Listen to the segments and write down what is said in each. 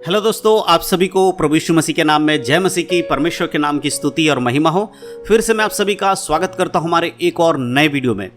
Hello दोस्तों, आप सभी को प्रभु यीशु मसीह के नाम में जय मसीह की, परमेश्वर के नाम की स्तुति और महिमा हो। फिर से मैं आप सभी का स्वागत करता हूं हमारे एक और नए वीडियो में।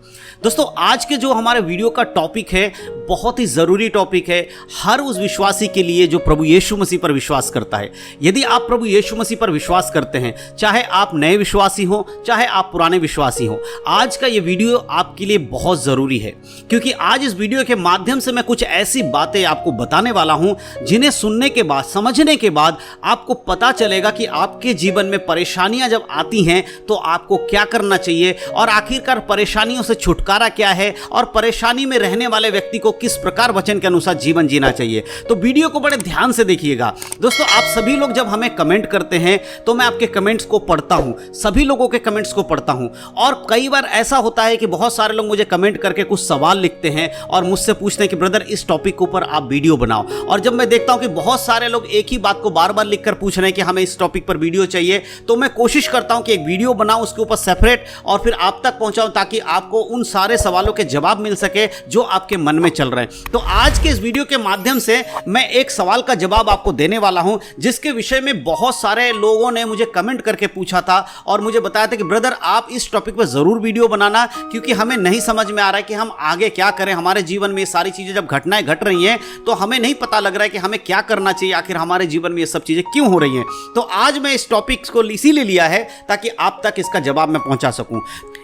दोस्तों, आज के जो हमारे वीडियो का टॉपिक है बहुत ही ज़रूरी टॉपिक है हर उस विश्वासी के लिए जो प्रभु यीशु मसीह पर विश्वास करता है। यदि आप प्रभु यीशु मसीह पर विश्वास करते हैं, चाहे आप नए विश्वासी हो चाहे आप पुराने विश्वासी हो, आज का ये वीडियो आपके लिए बहुत ज़रूरी है, क्योंकि आज इस वीडियो के माध्यम से मैं कुछ ऐसी बातें आपको बताने वाला हूं जिन्हें सुनने के बाद, समझने के बाद आपको पता चलेगा कि आपके जीवन में परेशानियां जब आती हैं तो आपको क्या करना चाहिए और आखिरकार परेशानियों से छुटकारा क्या है और परेशानी में रहने वाले व्यक्ति को किस प्रकार वचन के अनुसार जीवन जीना चाहिए। तो वीडियो को बड़े ध्यान से देखिएगा। दोस्तों, आप सभी लोग जब हमें कमेंट करते हैं तो मैं आपके कमेंट्स को पढ़ता हूं, सभी लोगों के कमेंट्स को पढ़ता हूं, और कई बार ऐसा होता है कि बहुत सारे लोग मुझे कमेंट करके कुछ सवाल लिखते हैं और मुझसे पूछते हैं कि ब्रदर इस टॉपिक के ऊपर आप वीडियो बनाओ। और जब मैं देखता हूं कि बहुत सारे लोग एक ही बात को बार बार लिखकर पूछ रहे हैं कि हमें इस टॉपिक पर वीडियो चाहिए, तो मैं कोशिश करता हूं कि एक वीडियो बनाऊं उसके ऊपर सेपरेट और फिर आप तक पहुंचाऊं, ताकि आपको उन सारे सवालों के जवाब मिल सके जो आपके मन में चल रहे हैं। तो आज के इस वीडियो के माध्यम से मैं एक सवाल का जवाब आपको देने वाला हूं, जिसके विषय में बहुत सारे लोगों ने मुझे कमेंट करके पूछा था और मुझे बताया था कि ब्रदर आप इस टॉपिक पर जरूर वीडियो बनाना, क्योंकि हमें नहीं समझ में आ रहा है कि हम आगे क्या करें। हमारे जीवन में ये सारी चीजें जब घटनाएं घट रही हैं तो हमें नहीं पता लग रहा है कि हमें क्या करना चाहिए, आखिर हमारे जीवन में ये सब चीजें क्यों हो रही हैं। तो आज मैं इस टॉपिक को इसीलिए लिया है ताकि आप तक इसका जवाब मैं पहुंचा सकूं।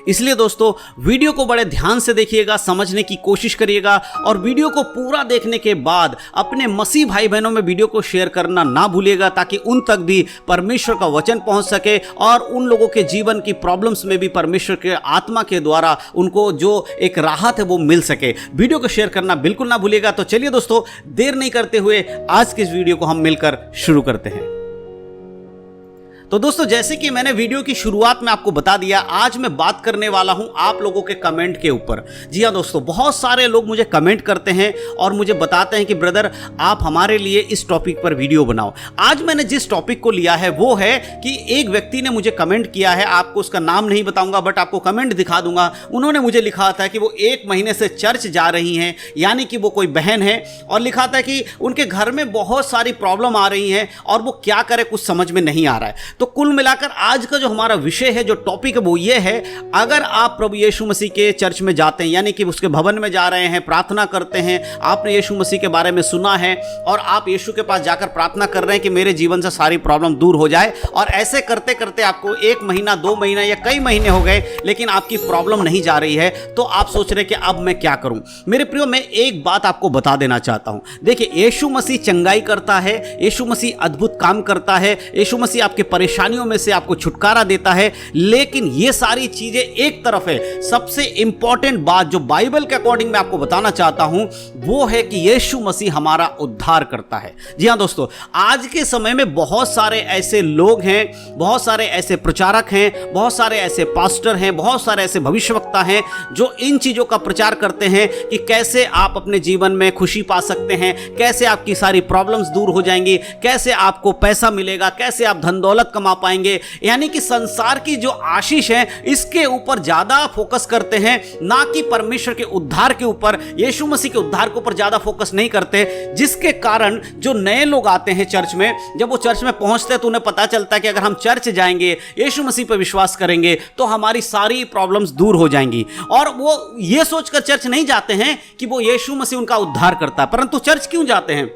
इसलिए दोस्तों, वीडियो को बड़े ध्यान से देखिएगा, समझने की कोशिश करिएगा, और वीडियो को पूरा देखने के बाद अपने मसीह भाई बहनों में वीडियो को शेयर करना ना भूलिएगा, ताकि उन तक भी परमेश्वर का वचन पहुंच सके और उन लोगों के जीवन की प्रॉब्लम्स में भी परमेश्वर के आत्मा के द्वारा उनको जो एक राहत है वो मिल सके। वीडियो को शेयर करना बिल्कुल ना भूलिएगा। तो चलिए दोस्तों, देर नहीं करते हुए आज के इस वीडियो को हम मिलकर शुरू करते हैं। तो दोस्तों, जैसे कि मैंने वीडियो की शुरुआत में आपको बता दिया, आज मैं बात करने वाला हूं आप लोगों के कमेंट के ऊपर। जी हां दोस्तों, बहुत सारे लोग मुझे कमेंट करते हैं और मुझे बताते हैं कि ब्रदर आप हमारे लिए इस टॉपिक पर वीडियो बनाओ। आज मैंने जिस टॉपिक को लिया है वो है कि एक व्यक्ति ने मुझे कमेंट किया है, आपको उसका नाम नहीं बताऊंगा बट आपको कमेंट दिखा दूंगा। उन्होंने मुझे लिखा था कि वो 1 महीने से चर्च जा रही हैं, यानी कि वो कोई बहन है, और लिखा था कि उनके घर में बहुत सारी प्रॉब्लम आ रही हैं और वो क्या करे कुछ समझ में नहीं आ रहा है। तो कुल मिलाकर आज का जो हमारा विषय है, जो टॉपिक है, वो ये है, अगर आप प्रभु यीशु मसीह के चर्च में जाते हैं, यानी कि उसके भवन में जा रहे हैं, प्रार्थना करते हैं, आपने यीशु मसीह के बारे में सुना है और आप यीशु के पास जाकर प्रार्थना कर रहे हैं कि मेरे जीवन से सारी प्रॉब्लम दूर हो जाए, और ऐसे करते करते आपको 1 महीना 2 महीना या कई महीने हो गए लेकिन आपकी प्रॉब्लम नहीं जा रही है, तो आप सोच रहे हैं कि अब मैं क्या करूं। मेरे प्रियो, मैं एक बात आपको बता देना चाहता हूं। देखिए, यीशु मसीह चंगाई करता है, यीशु मसीह अद्भुत काम करता है, यीशु मसीह आपके परेशानियों में से आपको छुटकारा देता है, लेकिन ये सारी चीजें एक तरफ है। सबसे इंपॉर्टेंट बात जो बाइबल के अकॉर्डिंग मैं आपको बताना चाहता हूं वो है कि यीशु मसीह हमारा उद्धार करता है। जी हां दोस्तों, आज के समय में बहुत सारे ऐसे लोग हैं, बहुत सारे ऐसे प्रचारक हैं, बहुत सारे ऐसे पास्टर हैं, बहुत सारे ऐसे भविष्यवक्ता हैं जो इन चीजों का प्रचार करते हैं कि कैसे आप अपने जीवन में खुशी पा सकते हैं, कैसे आपकी सारी प्रॉब्लम्स दूर हो जाएंगी, कैसे आपको पैसा मिलेगा, कैसे आप धन दौलत कमा पाएंगे, यानी कि संसार की जो आशीष है इसके ऊपर ज्यादा फोकस करते हैं, ना कि परमेश्वर के उद्धार के ऊपर, यीशु मसीह के उद्धार के ऊपर ज्यादा फोकस नहीं करते। जिसके कारण जो नए लोग आते हैं चर्च में, जब वो चर्च में पहुंचते हैं तो उन्हें पता चलता है कि अगर हम चर्च जाएंगे, यीशु मसीह पर विश्वास करेंगे तो हमारी सारी प्रॉब्लम्स दूर हो जाएंगी, और वो ये सोचकर चर्च नहीं जाते हैं कि वो यीशु मसीह उनका उद्धार करता है। परंतु चर्च क्यों जाते हैं?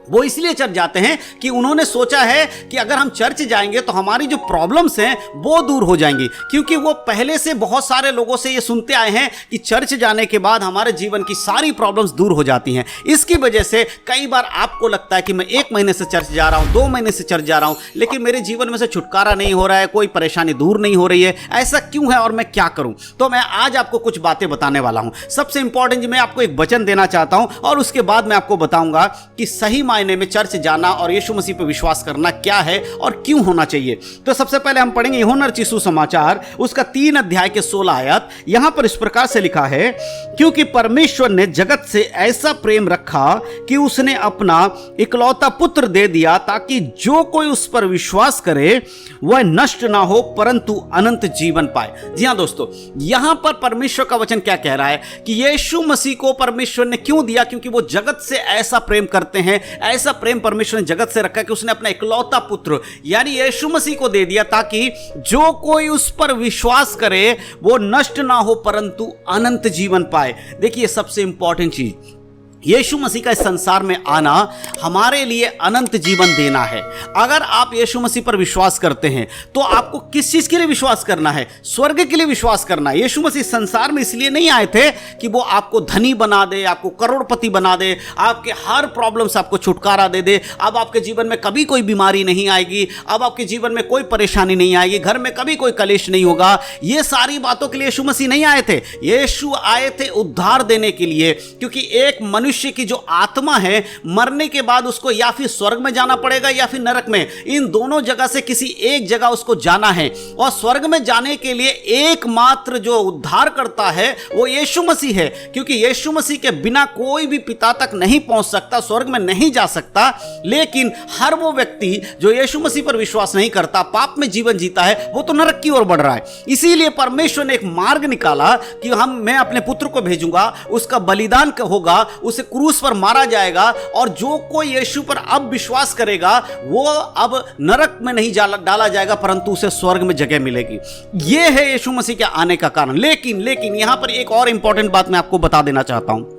वो इसलिए चर्च जाते हैं कि उन्होंने सोचा है कि अगर हम चर्च जाएंगे तो हमारी जो प्रॉब्लम्स हैं वो दूर हो जाएंगी, क्योंकि वो पहले से बहुत सारे लोगों से ये सुनते आए हैं कि चर्च जाने के बाद हमारे जीवन की सारी प्रॉब्लम्स दूर हो जाती हैं। इसकी वजह से कई बार आपको लगता है कि मैं 1 महीने से चर्च जा रहा हूं, 2 महीने से चर्च जा रहा हूं, लेकिन मेरे जीवन में से छुटकारा नहीं हो रहा है, कोई परेशानी दूर नहीं हो रही है। ऐसा क्यों है और मैं क्या करूं? तो मैं आज आपको कुछ बातें बताने वाला हूं। सबसे इंपॉर्टेंट, मैं आपको एक वचन देना चाहता हूं और उसके बाद मैं आपको बताऊंगा कि सही मायने में चर्च जाना और यीशु मसीह पर विश्वास करना क्या है और क्यों होना चाहिए। तो सबसे पहले हम पढ़ेंगे यूहन्ना रचित सुसमाचार उसका 3 अध्याय के 16 आयत। यहां पर इस प्रकार से लिखा है, क्योंकि परमेश्वर ने जगत से ऐसा प्रेम रखा कि उसने अपना इकलौता पुत्र दे दिया, ताकि जो कोई उस पर विश्वास करे वह नष्ट ना हो परंतु अनंत जीवन पाए। जी हां दोस्तों, यहां पर परमेश्वर का वचन क्या कह रहा है कि यीशु मसीह को परमेश्वर ने क्यों दिया? क्योंकि वो जगत से ऐसा प्रेम करते हैं, ऐसा प्रेम परमेश्वर ने जगत से रखा कि उसने अपना इकलौता पुत्र यानी यीशु मसीह को दे दिया, ताकि जो कोई उस पर विश्वास करे वो नष्ट ना हो परंतु अनंत जीवन पाए। देखिए सबसे इंपॉर्टेंट चीज, यीशु मसीह का इस संसार में आना हमारे लिए अनंत जीवन देना है। अगर आप यीशु मसीह पर विश्वास करते हैं तो आपको किस चीज के लिए विश्वास करना है? स्वर्ग के लिए विश्वास करना है। यीशु मसीह संसार में इसलिए नहीं आए थे कि वो आपको धनी बना दे, आपको करोड़पति बना दे, आपके हर प्रॉब्लम से आपको छुटकारा दे दे। अब आपके जीवन में कभी कोई बीमारी नहीं आएगी, अब आपके जीवन में कोई परेशानी नहीं आएगी, घर में कभी कोई कलेश नहीं होगा। ये सारी बातों के लिए यीशु मसीह नहीं आए थे। यीशु आए थे उद्धार देने के लिए, क्योंकि एक मनुष्य की जो आत्मा है मरने के बाद उसको या फिर स्वर्ग में जाना पड़ेगा या फिर नरक में। इन दोनों जगह से किसी एक जगह उसको जाना है, और स्वर्ग में जाने के लिए एकमात्र जो उद्धार करता है वो यीशु मसीह है, क्योंकि यीशु मसीह के बिना कोई भी पिता तक नहीं पहुंच सकता, स्वर्ग में नहीं जा सकता। लेकिन हर वो व्यक्ति जो यीशु मसीह पर विश्वास नहीं करता, पाप में जीवन जीता है, वो तो नरक की ओर बढ़ रहा है। इसीलिए परमेश्वर ने एक मार्ग निकाला कि मैं अपने पुत्र को भेजूंगा, उसका बलिदान होगा, उसे क्रूस पर मारा जाएगा, और जो कोई यीशु पर अब विश्वास करेगा वो अब नरक में नहीं डाला जाएगा परंतु उसे स्वर्ग में जगह मिलेगी। यह है यीशु मसीह के आने का कारण। लेकिन यहां पर एक और इंपॉर्टेंट बात मैं आपको बता देना चाहता हूं।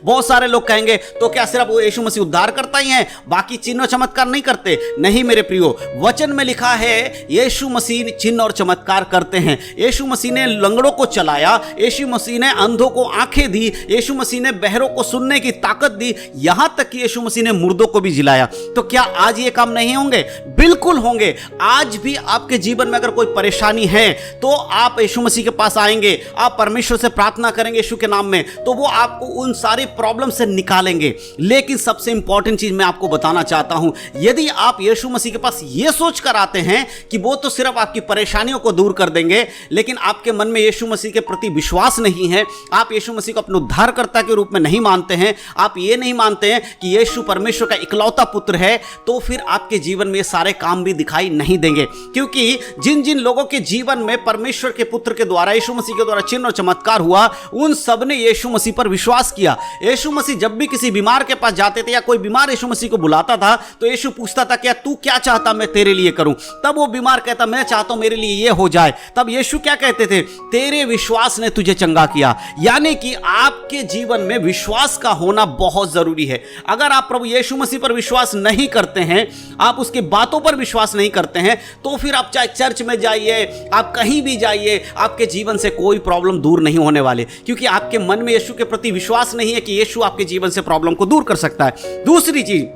बहुत सारे लोग कहेंगे तो क्या सिर्फ वो यीशु मसीह उद्धार करता ही है, बाकी चिन्ह और चमत्कार नहीं करते? नहीं मेरे प्रियो, वचन में लिखा है यीशु मसीह चिन्ह और चमत्कार करते हैं। यीशु मसीह ने लंगड़ों को चलाया, यीशु मसीह ने अंधों को आंखें दी, यीशु मसीह ने बहरों को सुनने की ताकत दी, यहां तक कि यीशु मसीह ने मुर्दों को भी जिलाया। तो क्या आज ये काम नहीं होंगे? बिल्कुल होंगे। आज भी आपके जीवन में अगर कोई परेशानी है तो आप यीशु मसीह के पास आएंगे, आप परमेश्वर से प्रार्थना करेंगे यीशु के नाम में, तो वो आपको उन सारी प्रॉब्लम से निकालेंगे। लेकिन सबसे इंपॉर्टेंट चीज मैं आपको बताना चाहता हूं, यदि आप यीशु मसीह के पास यह सोचकर आते हैं कि वो तो सिर्फ आपकी परेशानियों को दूर कर देंगे, लेकिन आपके मन में यीशु मसीह के प्रति विश्वास नहीं है, आप यीशु मसीह को अपने उद्धारकर्ता के रूप में नहीं मानते हैं, आप ये नहीं मानते हैं कि यीशु परमेश्वर का इकलौता पुत्र है, तो फिर आपके जीवन में ये सारे काम भी दिखाई नहीं देंगे। क्योंकि जिन जिन लोगों के जीवन में परमेश्वर के पुत्र के द्वारा, यीशु मसीह के द्वारा चिन्ह और चमत्कार हुआ, उन सब ने यीशु मसीह पर विश्वास किया। यीशु मसीह जब भी किसी बीमार के पास जाते थे या कोई बीमार यीशु मसीह को बुलाता था तो यीशु पूछता था, क्या तू क्या चाहता मैं तेरे लिए करूं? तब वो बीमार कहता, मैं चाहता हूं मेरे लिए ये हो जाए। तब यीशु क्या कहते थे? तेरे विश्वास ने तुझे चंगा किया। यानी कि आपके जीवन में विश्वास का होना बहुत जरूरी है। अगर आप प्रभु यीशु मसीह पर विश्वास नहीं करते हैं, आप उसके बातों पर विश्वास नहीं करते हैं, तो फिर आप चाहे चर्च में जाइए, आप कहीं भी जाइए, आपके जीवन से कोई प्रॉब्लम दूर नहीं होने वाले, क्योंकि आपके मन में यीशु के प्रति विश्वास नहीं है कि यीशु आपके जीवन से प्रॉब्लम को दूर कर सकता है। दूसरी चीज,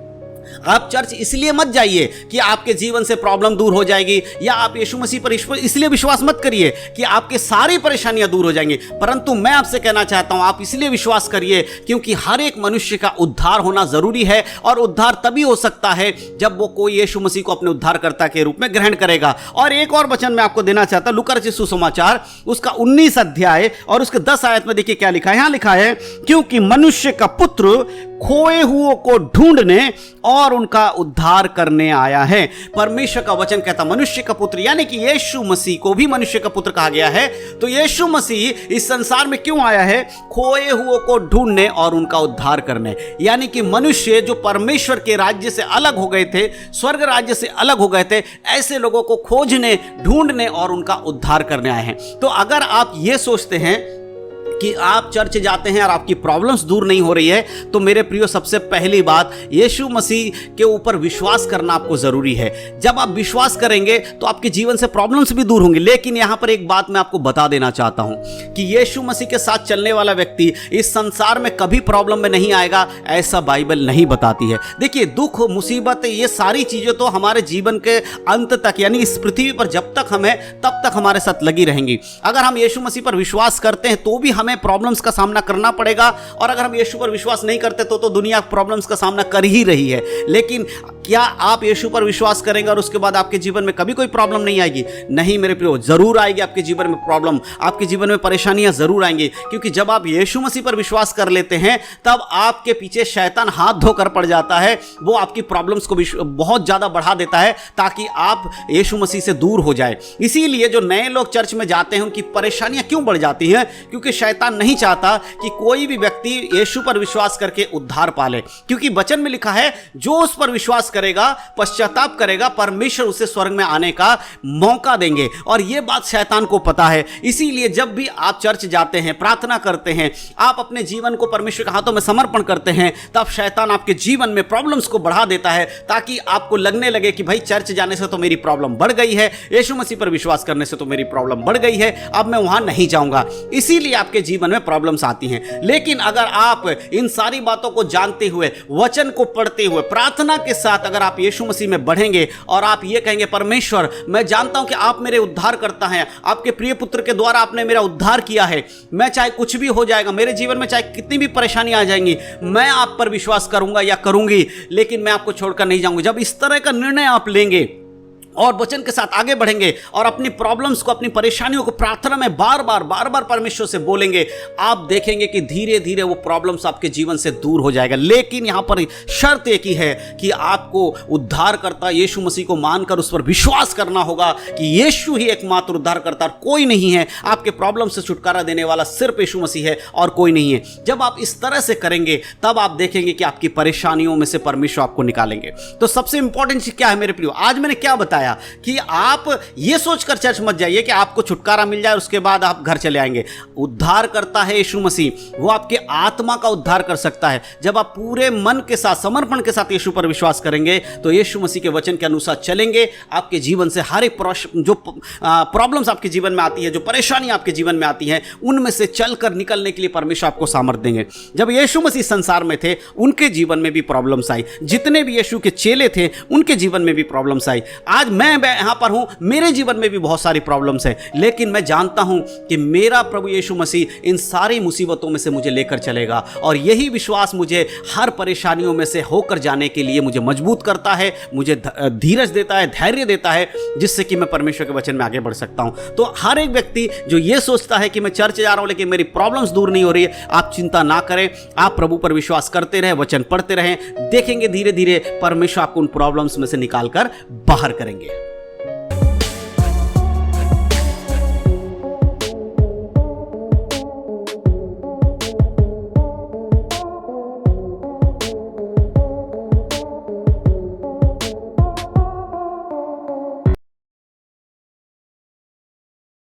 आप चर्च इसलिए मत जाइए कि आपके जीवन से प्रॉब्लम दूर हो जाएगी, या आप यीशु मसीह पर इसलिए विश्वास मत करिए कि आपकी सारी परेशानियां दूर हो जाएंगी। परंतु मैं आपसे कहना चाहता हूं, आप इसलिए विश्वास करिए क्योंकि हर एक मनुष्य का उद्धार होना जरूरी है, और उद्धार तभी हो सकता है जब वो कोई यीशु मसीह को अपने उद्धारकर्ता के रूप में ग्रहण करेगा। और एक और वचन मैं आपको देना चाहता हूं, लूका रचित सुसमाचार उसका 19 अध्याय और उसके 10 आयत में देखिए क्या लिखा है। यहां लिखा है, क्योंकि मनुष्य का पुत्र खोए हुओं को ढूंढने और उनका उद्धार करने आया है। परमेश्वर का वचन कहता मनुष्य का पुत्र, यानी कि यीशु मसीह को भी मनुष्य का पुत्र कहा गया है। तो यीशु मसीह इस संसार में क्यों आया है? खोए हुओं को ढूंढने और उनका उद्धार करने। यानी कि मनुष्य जो परमेश्वर के राज्य से अलग हो गए थे, स्वर्ग राज्य से अलग हो गए थे, ऐसे लोगों को खोजने, ढूंढने और उनका उद्धार करने आए हैं। तो अगर आप ये सोचते हैं कि आप चर्च जाते हैं और आपकी प्रॉब्लम्स दूर नहीं हो रही है, तो मेरे प्रियो सबसे पहली बात, यीशु मसीह के ऊपर विश्वास करना आपको जरूरी है। जब आप विश्वास करेंगे तो आपके जीवन से प्रॉब्लम्स भी दूर होंगी। लेकिन यहां पर एक बात मैं आपको बता देना चाहता हूं कि यीशु मसीह के साथ चलने वाला व्यक्ति इस संसार में कभी प्रॉब्लम में नहीं आएगा, ऐसा बाइबल नहीं बताती है। देखिए, दुख, मुसीबत, ये सारी चीजें तो हमारे जीवन के अंत तक, यानी इस पृथ्वी पर जब तक हम हैं तब तक हमारे साथ लगी रहेंगी। अगर हम यीशु मसीह पर विश्वास करते हैं तो भी हमें प्रॉब्लम्स का सामना करना पड़ेगा, और अगर हम यीशु पर विश्वास नहीं करते तो दुनिया प्रॉब्लम्स का सामना कर ही रही है। लेकिन क्या आप यीशु पर विश्वास करेंगे और उसके बाद आपके जीवन में कभी कोई प्रॉब्लम नहीं आएगी? नहीं मेरे प्रियो, जरूर आएगी आपके जीवन में प्रॉब्लम, आपके जीवन में परेशानियां जरूर आएंगी। क्योंकि जब आप यीशु मसीह पर विश्वास कर लेते हैं तब आपके पीछे शैतान हाथ धोकर पड़ जाता है। वो आपकी प्रॉब्लम्स को बहुत ज्यादा बढ़ा देता है ताकि आप यीशु मसीह से दूर हो जाए। इसीलिए जो नए लोग चर्च में जाते हैं उनकी परेशानियां क्यों बढ़ जाती हैं? क्योंकि शैतान नहीं चाहता कि कोई भी व्यक्ति यीशु पर विश्वास करके उद्धार पाले। क्योंकि वचन में लिखा है जो उस पर विश्वास करेगा, पश्चाताप करेगा, परमेश्वर उसे स्वर्ग में आने का मौका देंगे। और यह बात शैतान को पता है। इसीलिए जब भी आप चर्च जाते हैं, प्रार्थना करते हैं, आप अपने जीवन को परमेश्वर के हाथों में समर्पण करते हैं, तब शैतान आपके जीवन में प्रॉब्लम्स को बढ़ा देता है ताकि आपको लगने लगे कि भाई चर्च जाने से तो मेरी प्रॉब्लम बढ़ गई है, यीशु मसीह पर विश्वास करने से तो मेरी प्रॉब्लम बढ़ गई है, अब मैं वहां नहीं जाऊंगा। इसीलिए आपके जीवन में प्रॉब्लम्स आती हैं। लेकिन अगर आप इन सारी बातों को जानते हुए, वचन को पढ़ते हुए, प्रार्थना के साथ अगर आप यीशु मसीह में बढ़ेंगे और आप ये कहेंगे परमेश्वर मैं जानता हूं कि आप मेरे उद्धार करता हैं, आपके प्रिय पुत्र के द्वारा आपने मेरा उद्धार किया है, मैं चाहे कुछ भी हो जाएगा मेरे जीवन में, चाहे कितनी भी परेशानी आ जाएंगी, मैं आप पर विश्वास करूंगा या करूंगी, लेकिन मैं आपको छोड़कर नहीं जाऊंगा। जब इस तरह का निर्णय आप लेंगे और वचन के साथ आगे बढ़ेंगे और अपनी प्रॉब्लम्स को, अपनी परेशानियों को प्रार्थना में बार बार परमेश्वर से बोलेंगे, आप देखेंगे कि धीरे धीरे वो प्रॉब्लम्स आपके जीवन से दूर हो जाएगा। लेकिन यहां पर शर्त एक ही है कि आपको उद्धारकर्ता यीशु मसीह को मानकर उस पर विश्वास करना होगा कि यीशु ही एकमात्र उद्धारकर्ता, कोई नहीं है। आपके प्रॉब्लम से छुटकारा देने वाला सिर्फ यीशु मसीह है और कोई नहीं है। जब आप इस तरह से करेंगे तब आप देखेंगे कि आपकी परेशानियों में से परमेश्वर आपको निकालेंगे। तो सबसे इंपॉर्टेंट चीज क्या है मेरे प्रियो? आज मैंने क्या बताया कि आप ये सोचकर चर्च मत जाइए कि आपको छुटकारा मिल जाए उसके बाद आप घर चले आएंगे। उद्धार करता है यीशु मसीह, वो आपके आत्मा का उद्धार कर सकता है। जब आप पूरे मन के साथ, समर्पण के साथ यीशु पर विश्वास करेंगे तो यीशु मसीह के वचन के अनुसार चलेंगे, आपके जीवन से हर एक जो प्रॉब्लम्स आपके जीवन में आती है, जो परेशानी आपके जीवन में आती है, उनमें से चलकर निकलने के लिए परमेश्वर आपको सामर्थ्य देंगे। जब यीशु मसीह संसार में थे उनके जीवन में भी प्रॉब्लम्स आई, जितने भी यीशु के चेले थे उनके जीवन में भी प्रॉब्लम्स आई। आज मैं यहां पर हूं, मेरे जीवन में भी बहुत सारी प्रॉब्लम्स हैं, लेकिन मैं जानता हूं कि मेरा प्रभु यीशु मसीह इन सारी मुसीबतों में से मुझे लेकर चलेगा। और यही विश्वास मुझे हर परेशानियों में से होकर जाने के लिए मुझे मजबूत करता है, मुझे धीरज देता है, धैर्य देता है, जिससे कि मैं परमेश्वर के वचन में आगे बढ़ सकता हूं। तो हर एक व्यक्ति जो ये सोचता है कि मैं चर्च जा रहा हूं लेकिन मेरी प्रॉब्लम्स दूर नहीं हो रही है, आप चिंता ना करें। आप प्रभु पर विश्वास करते रहें, वचन पढ़ते रहें, देखेंगे धीरे धीरे परमेश्वर आपको उन प्रॉब्लम्स में से निकालकर बाहर करेंगे।